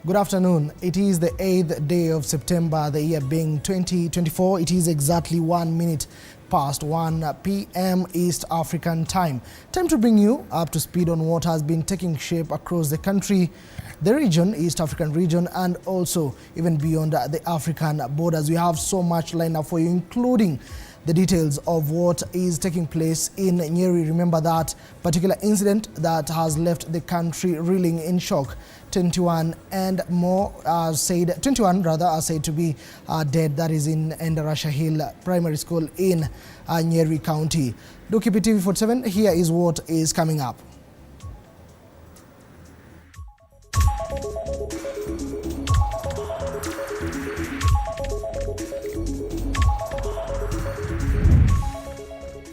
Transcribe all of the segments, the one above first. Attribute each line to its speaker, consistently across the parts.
Speaker 1: Good afternoon. It is the 8th day of September, the year being 2024. It is exactly 1 minute past 1 p.m. East African time. Time to bring you up to speed on what has been taking shape across the country, the region, East African region, and also even beyond the African borders. We have so much lined up for you, including the details of what is taking place in Nyeri. Remember that particular incident that has left the country reeling in shock. 21 are said to be dead. That is in Endarasha Hill Primary School in Nyeri County. Do keep it TV47. Here is what is coming up.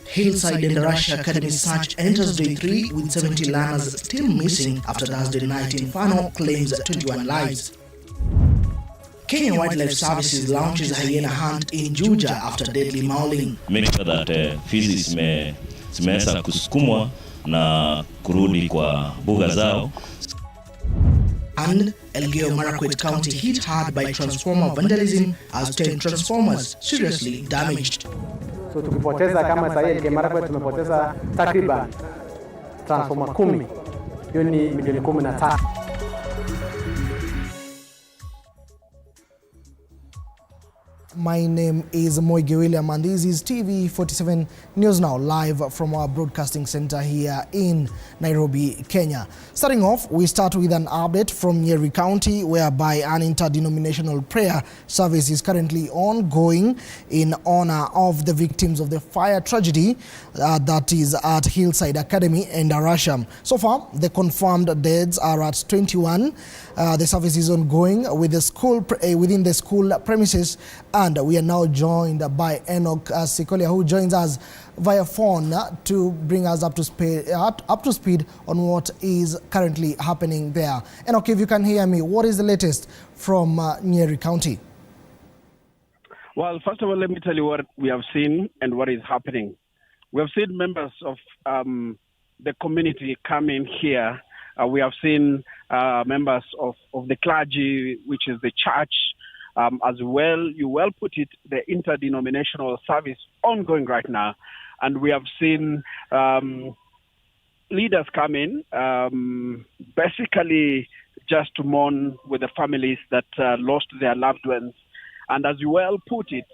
Speaker 2: Hillside Academy search enters day 3 with 70 learners still missing after Thursday night inferno claims 21 lives. Kenya Wildlife Services launches hyena hunt in Juja after deadly mauling.
Speaker 3: Make sure that feces zimeweza kusukumwa na kurudi kwa buga zao.
Speaker 2: And Elgeyo Marakwet County hit hard by transformer vandalism as 10 transformers seriously damaged.
Speaker 4: So tukipoteza kama sasa Elgeyo Marakwet tumepoteza takriban transformer 10. Hiyo ni milioni 13.
Speaker 1: My name is Moige and this is TV47 News Now, live from our broadcasting center here in Nairobi, Kenya. Starting off, we start with an update from Nyeri County, whereby an interdenominational prayer service is currently ongoing in honor of the victims of the fire tragedy that is at Hillside Academy in Endarasha. So far, the confirmed deaths are at 21. The service is ongoing with the school within the school premises. And we are now joined by Enoch Sikolia, who joins us via phone to bring us up to speed on what is currently happening there. Enoch, if you can hear me, what is the latest from Nyeri County?
Speaker 5: Well, first of all, let me tell you what we have seen and what is happening. We have seen members of the community come in here. We have seen members of the clergy, which is the church, as well, you well put it, the interdenominational service ongoing right now. And we have seen leaders come in, basically just to mourn with the families that lost their loved ones. And as you well put it,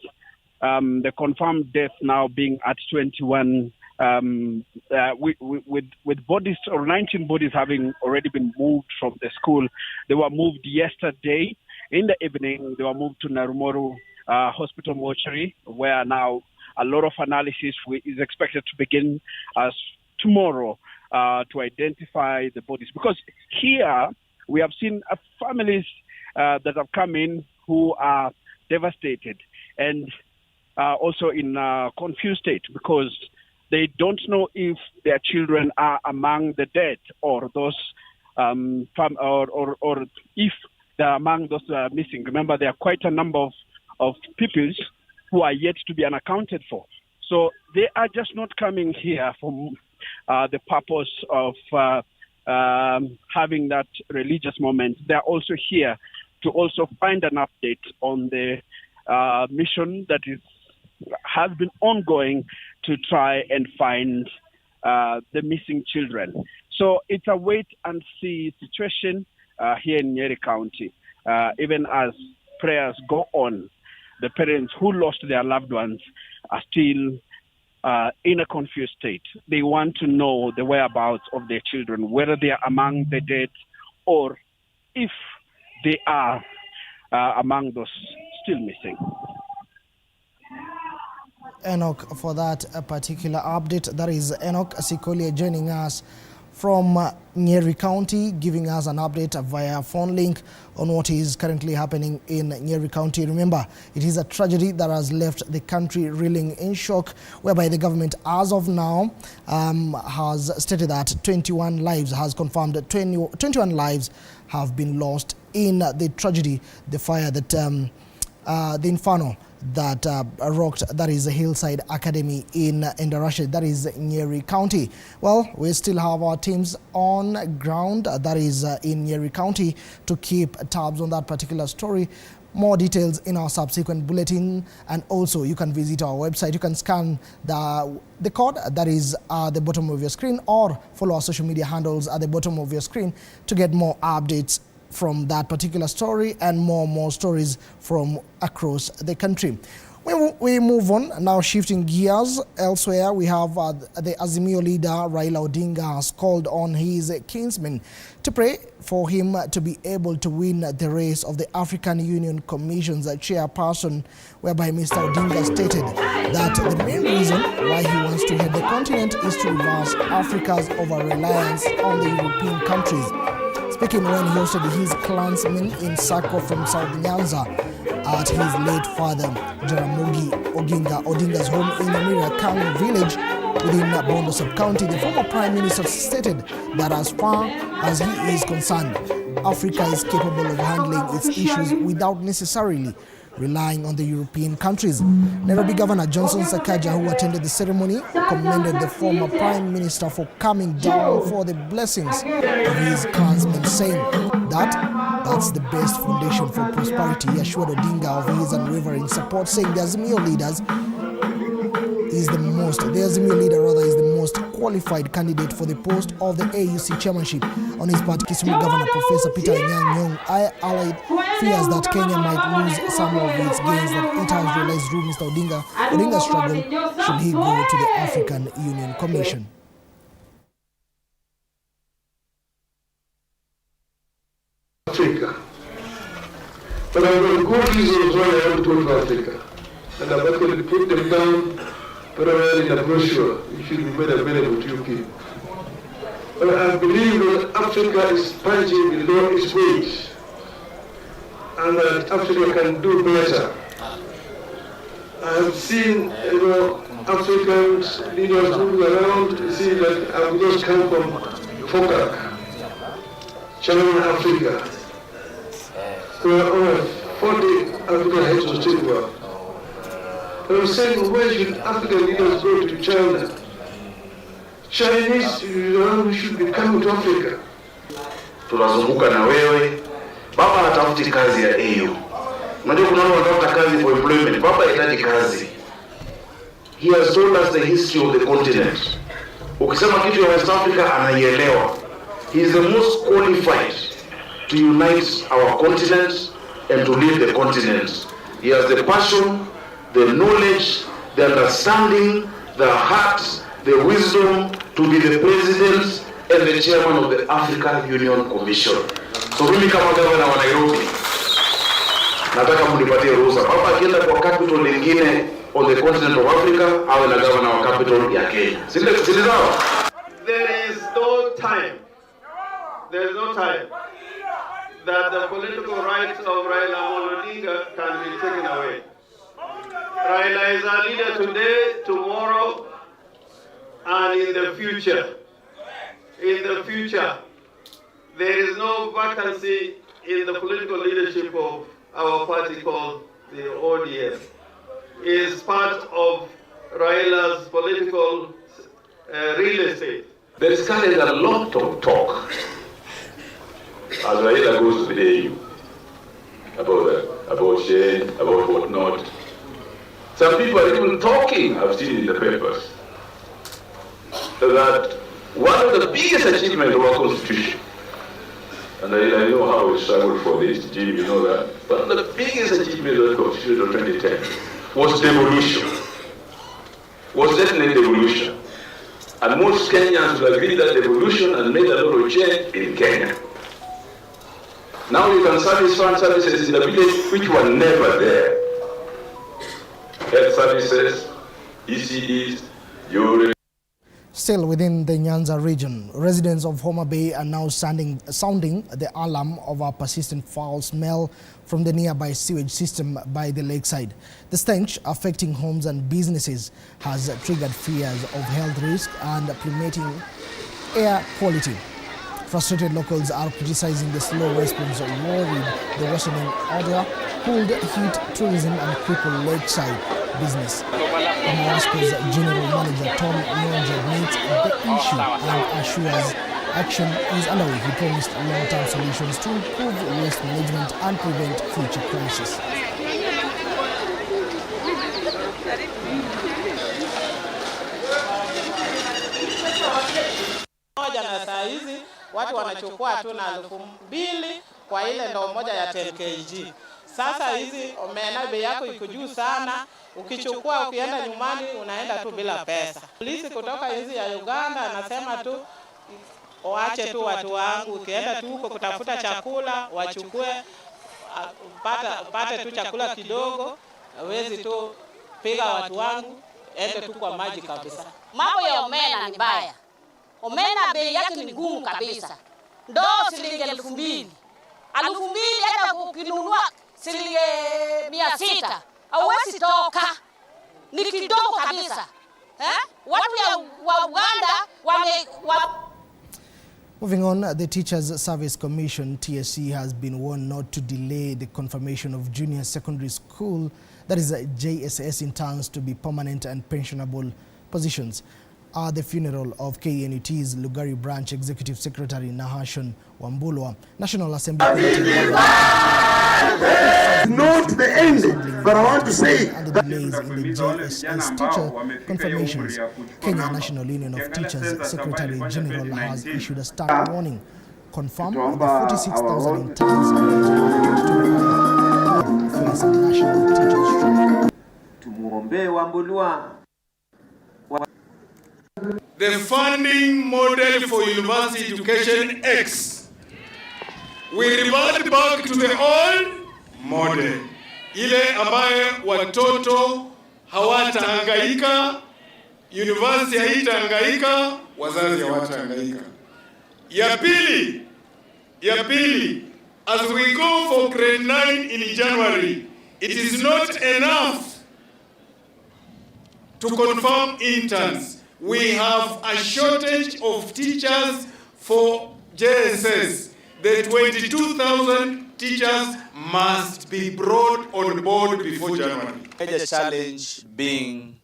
Speaker 5: the confirmed death now being at 21, with bodies, or 19 bodies having already been moved from the school. They were moved yesterday. In the evening, they were moved to Narumoru Hospital Mortuary, where now a lot of analysis is expected to begin as tomorrow to identify the bodies. Because here we have seen families that have come in who are devastated and also in a confused state because they don't know if their children are among the dead or those or if they're among those missing. Remember, there are quite a number of people who are yet to be unaccounted for. So they are just not coming here for the purpose of having that religious moment. They're also here to also find an update on the mission that has been ongoing to try and find the missing children. So it's a wait and see situation here in Nyeri County. Even as prayers go on, the parents who lost their loved ones are still in a confused state. They want to know the whereabouts of their children, whether they are among the dead or if they are among those still missing.
Speaker 1: Enoch, for that particular update. That is Enoch Sikolia joining us from Nyeri County, giving us an update via phone link on what is currently happening in Nyeri County. Remember, it is a tragedy that has left the country reeling in shock, whereby the government, as of now, has stated that 21 lives, has confirmed that 21 lives have been lost in the tragedy, the fire that, the inferno that rocked, that is the Hillside Academy in Indarashe, that is Nyeri County. Well, we still have our teams on ground, that is in Nyeri County, to keep tabs on that particular story. More details in our subsequent bulletin, and also you can visit our website. You can scan the code that is at the bottom of your screen, or follow our social media handles at the bottom of your screen to get more updates from that particular story and more stories from across the country. We move on now, shifting gears elsewhere. We have the Azimio leader Raila Odinga has called on his kinsmen to pray for him to be able to win the race of the African Union Commission's chairperson, whereby Mr. Odinga stated that the main reason why he wants to head the continent is to reverse Africa's over-reliance on the European countries. Speaking when he hosted his clansmen in Sako from South Nyanza at his late father Jaramogi Odinga's home in Amira Kang village within Bondo sub-county, the former Prime Minister stated that as far as he is concerned, Africa is capable of handling its issues without necessarily relying on the European countries. Nairobi Governor Johnson Sakaja, who attended the ceremony, commended the former Prime Minister for coming down for the blessings of his clansmen, saying that's the best foundation for prosperity. He assured Odinga of his unwavering support, saying the Azimio leader is the most qualified candidate for the post of the AUC chairmanship. On his part, Kisumu Governor Professor Peter Nyang allied fears that Kenya might lose some of its gains that it has realized through Mr. Odinga's struggle should he go to the African Union Commission.
Speaker 6: Africa. But I've got good reasons why I want to go to Africa. And I'm not going to put them down primarily in a brochure. It should be made available to you people. But I believe that Africa is punching below its weight, and that Africa can do better. I have seen, African leaders moving around. You see that I've just come from FOCAC, Channel Africa. There are over 40 African heads of state work. I was saying, why should African leaders go to China? Chinese should be coming to Africa.
Speaker 7: Tunazunguka na wewe. Baba anatafuti kazi ya EU. Unajua kuna watu wanatafuta kazi for employment. Baba anahitaji kazi. He has told us the history of the continent. Ukisema kitu ya West Africa anaielewa. He is the most qualified to unite our continent and to lead the continent. He has the passion, the knowledge, the understanding, the heart, the wisdom to be the president and the chairman of the African Union Commission. So mimi kama gavana wa Nairobi nataka mnipatie ruhusa. Baba akienda kwa capital nyingine on the continent of Africa, awe na gavana wa capital ya Kenya. Silizao.
Speaker 6: There is no time that the political rights of Raila Odinga can be taken away. Raila is our leader today, tomorrow, and in the future. In the future, there is no vacancy in the political leadership of our party called the ODM. It is part of Raila's political real estate.
Speaker 7: There is currently a lot of talk as Raila goes to the AU about shade, about whatnot. Some people are even talking, I've seen in the papers, that one of the biggest achievements of our constitution, and I know how we struggled for this, Jim, you know that, one of the biggest achievements of the constitution of 2010 was devolution, was definitely devolution. And most Kenyans will agree that devolution has made a lot of change in Kenya. Now you can service fund services in the village which were never there. Health services, ECDs,
Speaker 1: Still within the Nyanza region, residents of Homa Bay are now sounding the alarm of a persistent foul smell from the nearby sewage system by the lakeside. The stench affecting homes and businesses has triggered fears of health risk and plummeting air quality. Frustrated locals are criticizing the slow response, worried the worsening odor could hit tourism and cripple lakeside business. Moscow's General Manager Tom Moige admits the issue and assures action is underway. He promised long-term solutions to improve waste management and prevent future crises.
Speaker 8: Na saa hizi watu wanachukua tu na 2,000 kwa ile ndoo moja ya 10 kg. Sasa hizi omena bei yako iko juu sana. Ukichukua ukienda nyumbani unaenda tu bila pesa. Polisi kutoka hizi ya Uganda anasema tu waache tu watu wangu, ukienda tu huko kutafuta chakula wachukue, upate tu chakula kidogo, hawezi tu piga watu wangu, ende tu kwa maji kabisa.
Speaker 9: Mambo ya omena ni mbaya. Omena bei yake ni ngumu kabisa. Ndoo shilingi 2,000. 2,000 hata ukinunua shilingi 600. Hauwezi toka. Ni kidogo kabisa. Watu wa Uganda
Speaker 1: Moving on, the Teachers Service Commission, TSC, has been warned not to delay the confirmation of junior secondary school, that is JSS, interns to be permanent and pensionable positions. At the funeral of KNUT's Lugari Branch Executive Secretary Nahashon Wambulwa, National Assembly
Speaker 10: not the end, but I want to say
Speaker 1: and the delays in the JSS teacher confirmations. Kenya National Union of Teachers Secretary General has issued a stern warning. Confirm the 46,000 interns to face a national teachers strike.
Speaker 10: Tumuombe Wambulwa.
Speaker 11: The funding model for University Education X. We revert back to the old model. Ile ambaye watoto hawatahangaika, university haitahangaika, wazazi hawatahangaika. Ya pili, as we go for grade 9 in January, it is not enough to confirm interns. We have a shortage of teachers for JSS. The 22,000 teachers must be brought on board before January.
Speaker 12: Major challenge being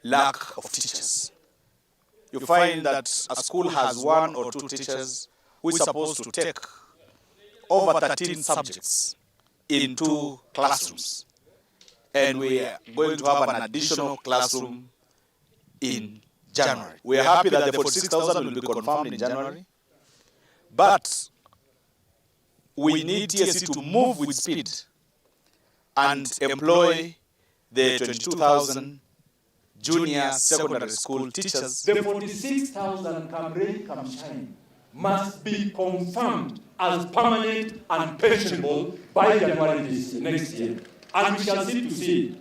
Speaker 12: lack of teachers. You find that a school has 1 or 2 teachers who is supposed to take over 13 subjects in 2 classrooms. And we are going to have an additional classroom in January. We are happy that the 46,000 will be confirmed in January, but we need TSC to move with speed and employ the 22,000 junior secondary school teachers.
Speaker 13: The 46,000 come rain, come shine must be confirmed as permanent and pensionable by January next year. And we shall see to see.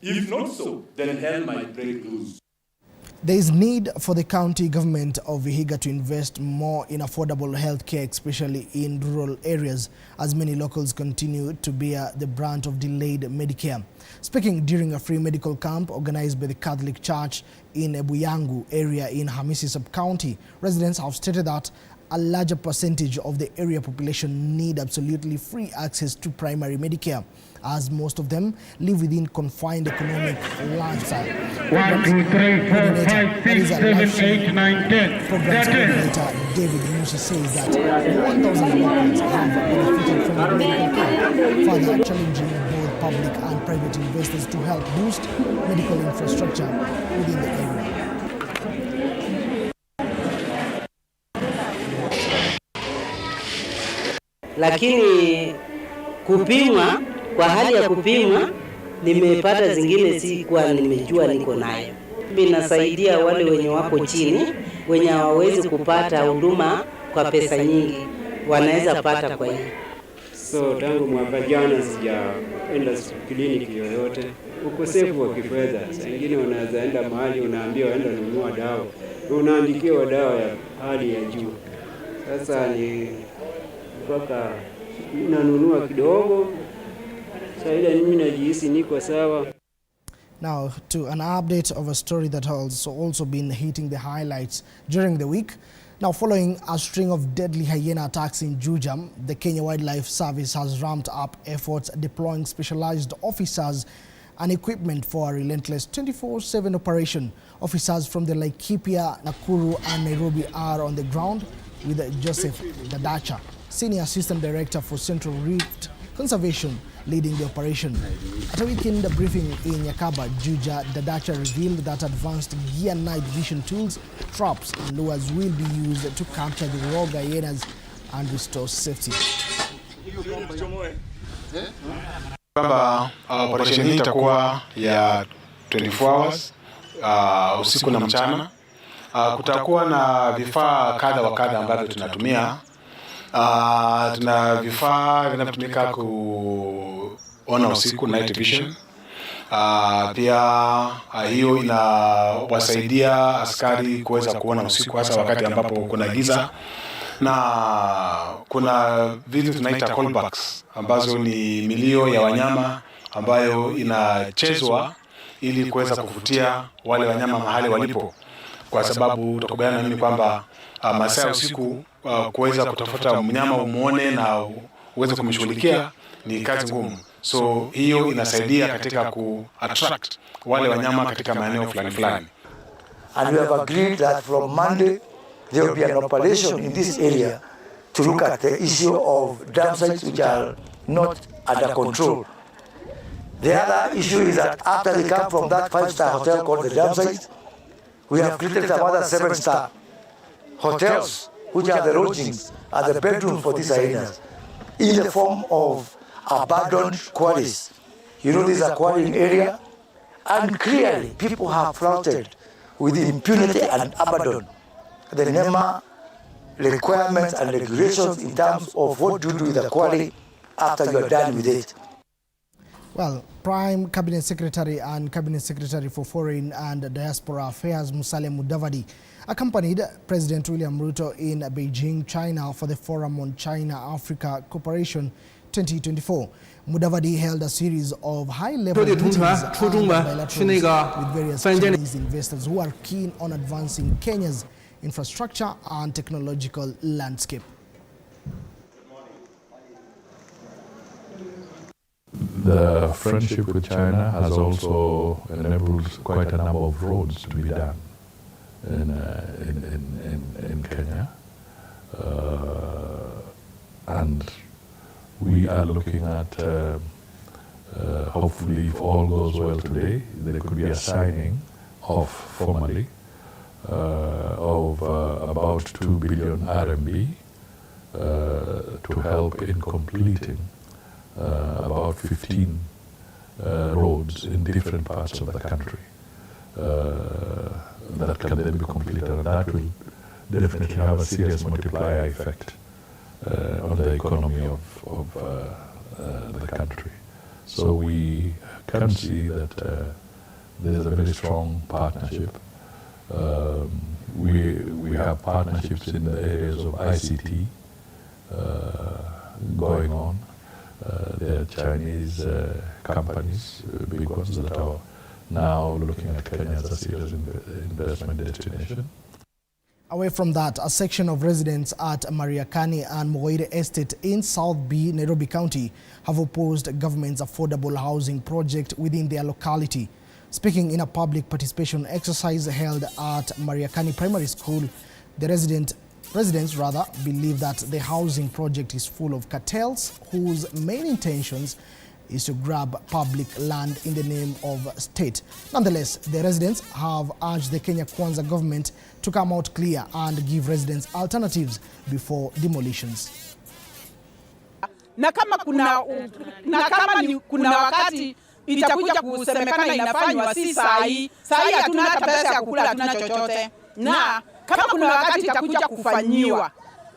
Speaker 13: If not so, then hell might break loose.
Speaker 1: There is need for the county government of Vihiga to invest more in affordable health care, especially in rural areas, as many locals continue to bear the brunt of delayed Medicare. Speaking during a free medical camp organized by the Catholic Church in Ebuyangu area in Hamisi sub-county, residents have stated that a larger percentage of the area population need absolutely free access to primary Medicare, as most of them live within confined economic lifestyle.
Speaker 14: 1, 2, 3, 4, 5, 6, 7, 8, 9, 10.
Speaker 1: Programs coordinator David Musi says that 1,000 locals have benefited from the medical care, further challenging both public and private investors to help boost medical infrastructure within the area.
Speaker 15: Lakini kupimwa, kwa hali ya kupimwa, nimepata zingine si kwa nimejua niko nayo. Binasaidia wale wenye wako chini, wenye hawawezi kupata huduma kwa pesa nyingi, wanaweza pata kwa hii.
Speaker 16: So tangu mwaka jana sijaenda kliniki yoyote. Ukosefu wa kifedha, saa nyingine unaweza enda mahali unaambiwa enda nunua dawa. Unaandikiwa dawa ya hali ya juu. Sasa ni mpaka nanunua kidogo. Sasa ile mimi najihisi niko sawa.
Speaker 1: Now to an update of a story that has also been hitting the highlights during the week. Now, following a string of deadly hyena attacks in Juja, the Kenya Wildlife Service has ramped up efforts deploying specialized officers and equipment for a relentless 24/7 operation. Officers from the Laikipia, Nakuru and Nairobi are on the ground with Joseph Dadacha, Senior Assistant Director for Central Rift Conservation, leading the operation. At a weekend briefing in Yakaba, Juja, Dadacha revealed that advanced gear night vision tools, traps and lures will be used to capture the rogue hyenas and restore safety.
Speaker 17: Kwamba operation hii itakuwa ya 24 hours usiku na mchana. Kutakuwa na vifaa kadha wa kadha ambavyo tunatumia. Tuna vifaa vinavyotumika kuona usiku, night vision. Pia hiyo inawasaidia askari kuweza kuona usiku hasa wakati ambapo kuna giza. Na kuna vitu tunaita callbacks ambazo ni milio ya wanyama ambayo inachezwa ili kuweza kuvutia wale wanyama mahali walipo, kwa sababu utakubaliana na mimi kwamba masaa usiku kuweza kutafuta mnyama umuone na uweze kumshughulikia ni kazi ngumu. So hiyo inasaidia katika ku-attract wale wanyama katika maeneo fulani fulani.
Speaker 18: And we have agreed that from Monday there will be an operation in this area to look at the issue of dam sites which are not under control. The other issue is that after they come from that 5-star hotel called the dam site, we have created some other 7-star hotels, which are the lodgings and the bedrooms for these hyenas, in the form of abandoned quarries. You know, this is a quarrying area, and clearly people have flouted with impunity and abandoned the NEMA requirements and regulations in terms of what you do with the quarry after you are done with it.
Speaker 1: Well, Prime Cabinet Secretary and Cabinet Secretary for Foreign and Diaspora Affairs Musalia Mudavadi accompanied President William Ruto in Beijing, China for the Forum on China-Africa Cooperation 2024. Mudavadi held a series of high-level meetings and bilaterals with various Chinese investors who are keen on advancing Kenya's infrastructure and technological landscape.
Speaker 19: The friendship with China has also enabled quite a number of roads to be done in Kenya. And we are looking at, hopefully if all goes well today, there could be a signing of formally of about 2 billion RMB to help in completing about 15 roads in different parts of the country that can then be completed, and that will definitely have a serious multiplier effect on the economy of the country. So we can see that there's a very strong partnership. We have partnerships in the areas of ICT going on. There are Chinese companies, big ones, that are now looking at Kenya as a serious investment destination.
Speaker 1: Away from that, a section of residents at Mariakani and Moige Estate in South B, Nairobi County, have opposed government's affordable housing project within their locality. Speaking in a public participation exercise held at Mariakani Primary School, the residents believe that the housing project is full of cartels whose main intentions is to grab public land in the name of state. Nonetheless, the residents have urged the Kenya Kwanza government to come out clear and give residents alternatives before demolitions.
Speaker 20: Na kama kuna wakati itakuja kusemekana inafanywa, si sahi hatuna hata pesa ya kukula, hatuna chochote. Na kama kuna wakati itakuja kufanyiwa,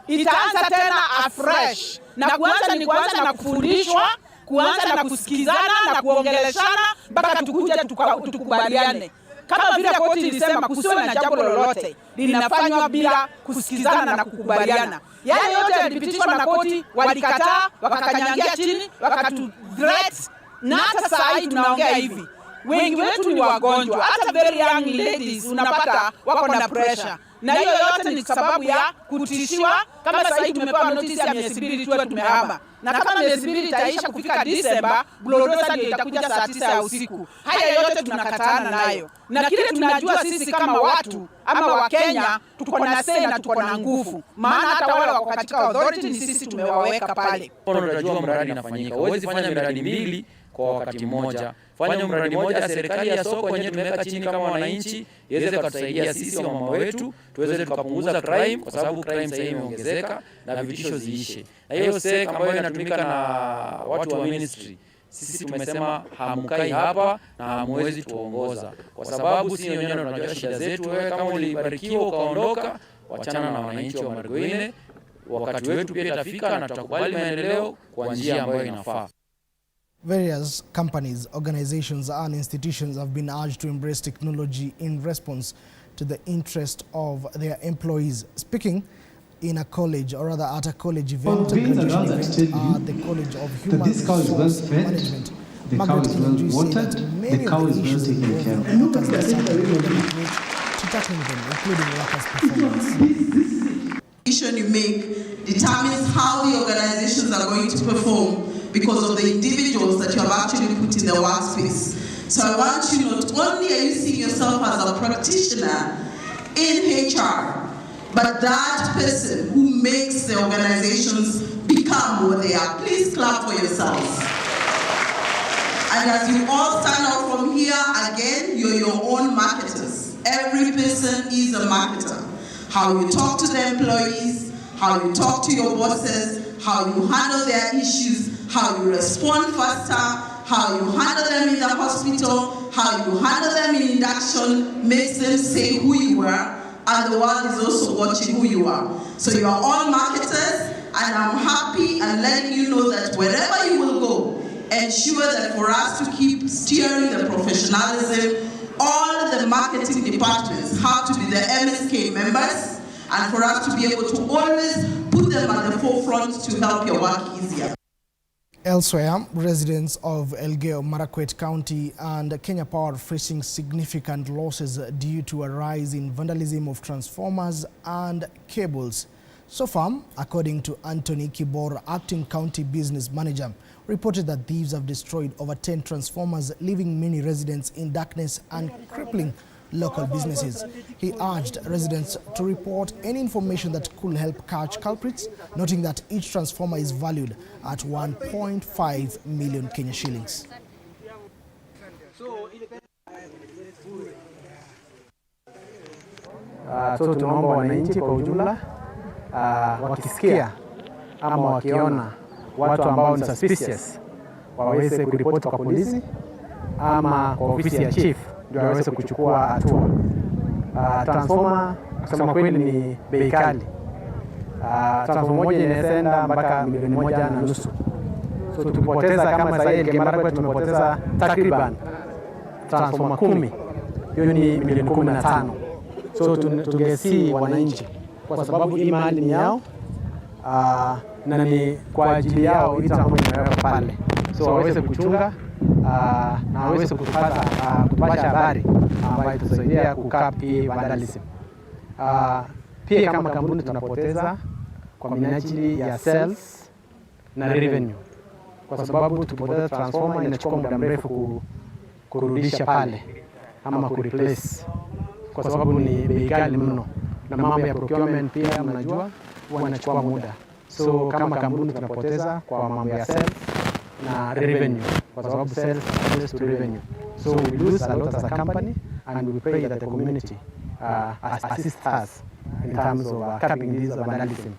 Speaker 20: itaanza tena afresh, na kuanza na kufundishwa, kuanza na kusikizana na kuongeleshana mpaka tukuje tukubaliane. Kama vile koti ilisema kusiwe na jambo lolote linafanywa bila kusikizana na kukubaliana. Yale yote yalipitishwa na koti, walikataa, wakakanyangia chini, wakatu threat, na hata saa hii tunaongea hivi. Wengi wetu ni wagonjwa, hata very young ladies unapata wako na pressure. Na hiyo yote ni sababu ya kutishiwa. Kama sasa hivi tumepewa notice ya miezi 2 tuwe tumehama. Na kama miezi 2 itaisha kufika Disemba, bulldozer ndio itakuja saa 9 ya usiku. Haya yote tunakatana nayo. Na kile tunajua sisi kama watu ama wa Kenya tuko na say na tuko na nguvu. Maana hata wale wako katika authority ni sisi tumewaweka pale.
Speaker 21: Unajua mradi inafanyika. Huwezi fanya miradi mbili kwa wakati mmoja. Fanya mradi mmoja, serikali ya soko wenyewe tumeweka chini kama wananchi, iweze kutusaidia sisi wa mama wetu, tuweze tukapunguza crime kwa sababu crime sasa imeongezeka na vitisho ziishe. Na hiyo seka ambayo inatumika na watu wa ministry, sisi tumesema hamkai hapa na hamwezi tuongoza. Kwa sababu sisi wenyewe tunajua shida zetu. Wewe kama ulibarikiwa ukaondoka, wachana na wananchi wa Margoine. Wakati wetu pia itafika na tutakubali maendeleo kwa njia ambayo inafaa.
Speaker 1: Various companies, organizations and institutions have been urged to embrace technology in response to the interest of their employees. Speaking in a college, or rather at a college event, a graduation event at the College of Human Resource Management, Margaret Juja said that many of the issues involving workers are to tackling them, including workers' performance.
Speaker 22: The decision you make determines how the organizations are going to perform because of the individuals that you have actually put in the workspace. So I want you, not only are you seeing yourself as a practitioner in HR, but that person who makes the organizations become what they are. Please clap for yourselves. And as you all stand out from here, again, you're your own marketers. Every person is a marketer. How you talk to the employees, how you talk to your bosses, how you handle their issues, how you respond faster, how you handle them in the hospital, how you handle them in induction, makes them say who you are, and the world is also watching who you are. So you are all marketers, and I'm happy and letting you know that wherever you will go, ensure that for us to keep steering the professionalism, all the marketing departments have to be the MSK members, and for us to be able to always put them at the forefront to help your work easier.
Speaker 1: Elsewhere, residents of Elgeyo Marakwet County and Kenya Power facing significant losses due to a rise in vandalism of transformers and cables. So far, according to Anthony Kibor, acting county business manager, reported that thieves have destroyed over 10 transformers, leaving many residents in darkness and crippling local businesses. He urged residents to report any information that could help catch culprits, noting that each transformer is valued at 1.5 million Kenya shillings.
Speaker 4: So tunaomba wananchi kwa ujumla wakisikia ama wakiona watu ambao ni suspicious waweze kuripoti kwa polisi ama kwa ofisi ya chief ndio waweze kuchukua hatua. Transformer kusema kweli ni bei kali. Transformer moja inaenda mpaka 1.5 milioni. So tukipoteza kama sasa hivi Marakwet tumepoteza takriban transformer 10. Hiyo ni 15 milioni. So tungesi wananchi kwa sababu hii mali ni yao na ni kwa ajili yao hii transformer imewekwa pale. So waweze kuchunga na waweze kupata habari ambayo itasaidia kukapi vandalism. Pia kama kampuni tunapoteza kwa minajili ya sales na revenue. Kwa sababu tupoteza transformer inachukua muda mrefu kurudisha pale ama kureplace. Kwa sababu ni bei ghali mno. Na mambo ya procurement pia mnajua huwa inachukua muda. So kama kampuni tunapoteza kwa mambo ya sales na revenue, kwa sababu sales is to revenue. So we lose a lot as a company, and we pray that the community assist us in terms of capping this vandalism.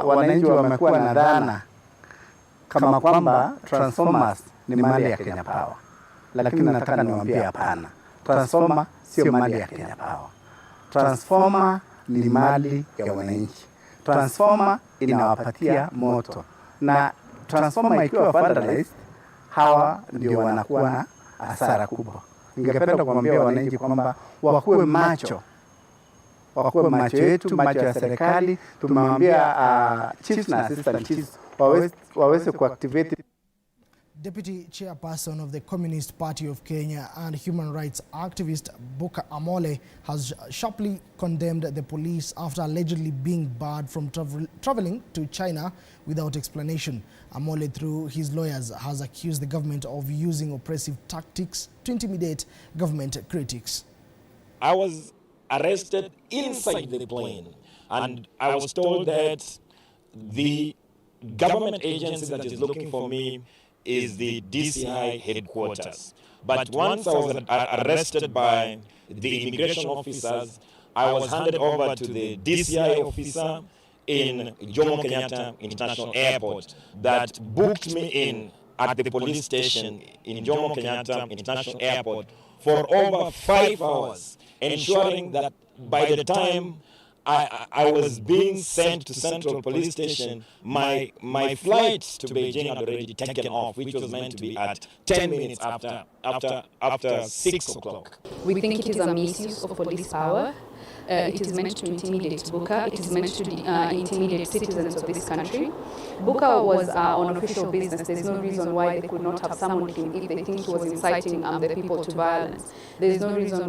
Speaker 23: Wananchi wamekuwa na dhana kama kwamba transformers ni mali ya Kenya Power, lakini nataka niwaambie hapana. Transformer sio mali ya Kenya Power. Transformer ni mali ya wananchi. Transformer inawapatia moto, na transformer ikiwa vandalized, hawa ndio wanakuwa na hasara kubwa. Ningependa kuambia wananchi kwamba wakuwe macho yetu, macho ya serikali. Tumemwambia chiefs na assistant chiefs waweze kuactivate.
Speaker 1: Deputy Chairperson of the Communist Party of Kenya and human rights activist Buka Amole has sharply condemned the police after allegedly being barred from traveling to China without explanation. Amole, through his lawyers, has accused the government of using oppressive tactics to intimidate government critics.
Speaker 2: I was arrested inside the plane, and I was told that the government agency that is looking for me is the DCI headquarters. But once I was arrested by the immigration officers, I was handed over to the DCI officer in Jomo Kenyatta International Airport that booked me in at the police station in Jomo Kenyatta International Airport for over 5 hours, ensuring that by the time I was being sent to Central Police Station, my flight to Beijing had already taken off, which was meant to be at 10 minutes after 6 o'clock.
Speaker 3: We think it is a misuse of police power. It is meant to intimidate Buka. It is meant to intimidate citizens of this country. Buka was on official business. There is no reason why they could not have summoned him if they think he was inciting the people to violence. There is no reason